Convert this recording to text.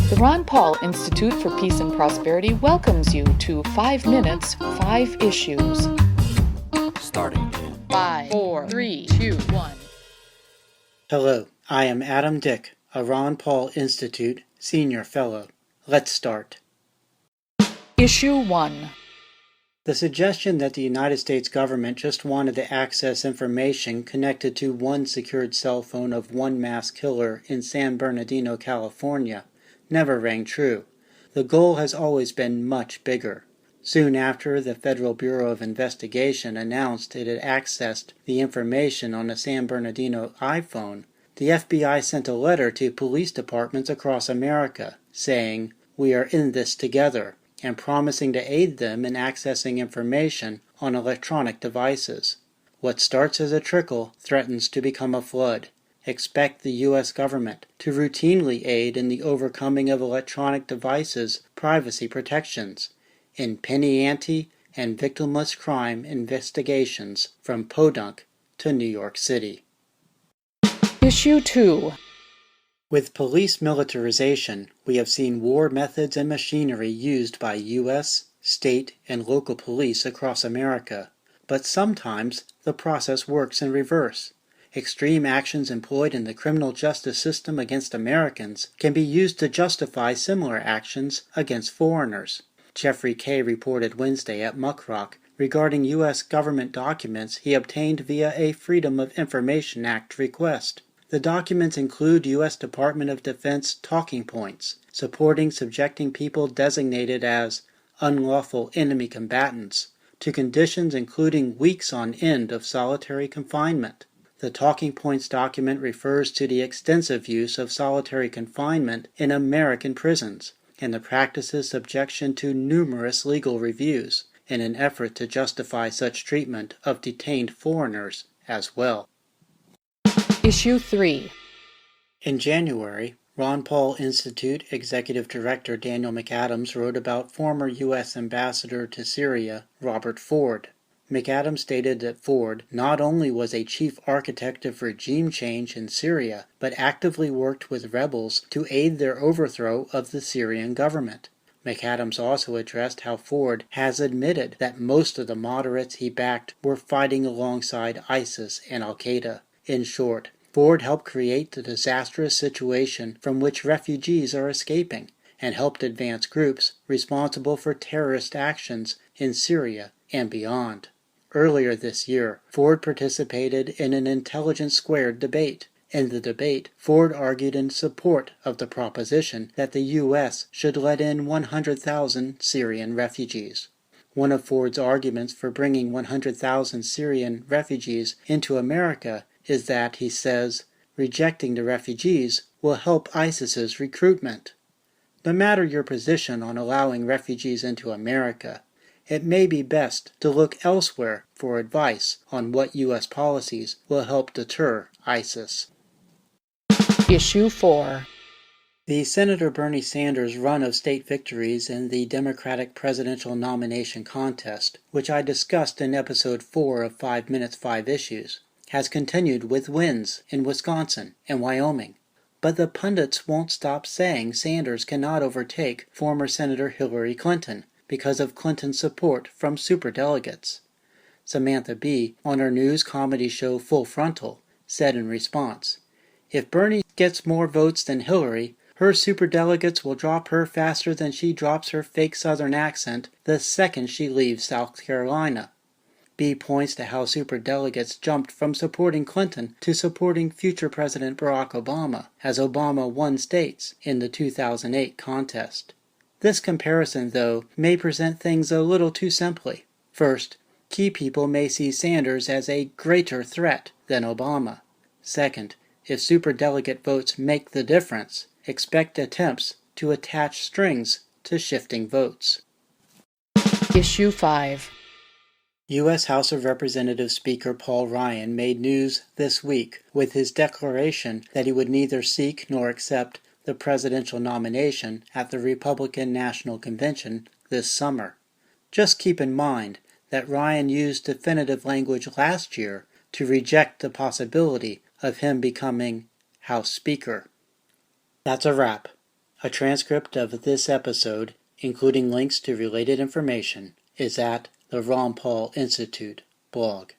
The Ron Paul Institute for Peace and Prosperity welcomes you to 5 Minutes, 5 Issues. Starting in 5, 4, 3, 2, 1. Hello, I am Adam Dick, a Ron Paul Institute Senior Fellow. Let's start. Issue 1. The suggestion that the United States government just wanted to access information connected to one secured cell phone of one mass killer in San Bernardino, California, never rang true. The goal has always been much bigger. Soon after the Federal Bureau of Investigation announced it had accessed the information on a San Bernardino iPhone, the FBI sent a letter to police departments across America saying, "We are in this together," and promising to aid them in accessing information on electronic devices. What starts as a trickle threatens to become a flood. Expect the U.S. government to routinely aid in the overcoming of electronic devices' privacy protections in penny ante and victimless crime investigations from Podunk to New York City. Issue 2. With police militarization, we have seen war methods and machinery used by U.S., state, and local police across America. But sometimes the process works in reverse. Extreme actions employed in the criminal justice system against Americans can be used to justify similar actions against foreigners. Jeffrey K. reported Wednesday at Muckrock regarding U.S. government documents he obtained via a Freedom of Information Act request. The documents include U.S. Department of Defense talking points supporting subjecting people designated as unlawful enemy combatants to conditions including weeks on end of solitary confinement. The talking points document refers to the extensive use of solitary confinement in American prisons and the practice's subjection to numerous legal reviews in an effort to justify such treatment of detained foreigners as well. Issue 3. In January, Ron Paul Institute Executive Director Daniel McAdams wrote about former U.S. Ambassador to Syria, Robert Ford. McAdams stated that Ford not only was a chief architect of regime change in Syria, but actively worked with rebels to aid their overthrow of the Syrian government. McAdams also addressed how Ford has admitted that most of the moderates he backed were fighting alongside ISIS and Al-Qaeda. In short, Ford helped create the disastrous situation from which refugees are escaping, and helped advance groups responsible for terrorist actions in Syria and beyond. Earlier this year, Ford participated in an Intelligence Squared debate. In the debate, Ford argued in support of the proposition that the U.S. should let in 100,000 Syrian refugees. One of Ford's arguments for bringing 100,000 Syrian refugees into America is that, he says, rejecting the refugees will help ISIS's recruitment. No matter your position on allowing refugees into America, it may be best to look elsewhere for advice on what U.S. policies will help deter ISIS. Issue 4. The Senator Bernie Sanders run of state victories in the Democratic presidential nomination contest, which I discussed in episode 4 of 5 Minutes 5 Issues, has continued with wins in Wisconsin and Wyoming. But the pundits won't stop saying Sanders cannot overtake former Senator Hillary Clinton because of Clinton's support from superdelegates. Samantha Bee, on her news comedy show Full Frontal, said in response, "If Bernie gets more votes than Hillary, her superdelegates will drop her faster than she drops her fake Southern accent the second she leaves South Carolina." Bee points to how superdelegates jumped from supporting Clinton to supporting future President Barack Obama, as Obama won states in the 2008 contest. This comparison, though, may present things a little too simply. First, key people may see Sanders as a greater threat than Obama. Second, if superdelegate votes make the difference, expect attempts to attach strings to shifting votes. Issue 5. U.S. House of Representatives Speaker Paul Ryan made news this week with his declaration that he would neither seek nor accept the presidential nomination at the Republican National Convention this summer. Just keep in mind that Ryan used definitive language last year to reject the possibility of him becoming House Speaker. That's a wrap. A transcript of this episode, including links to related information, is at the Ron Paul Institute blog.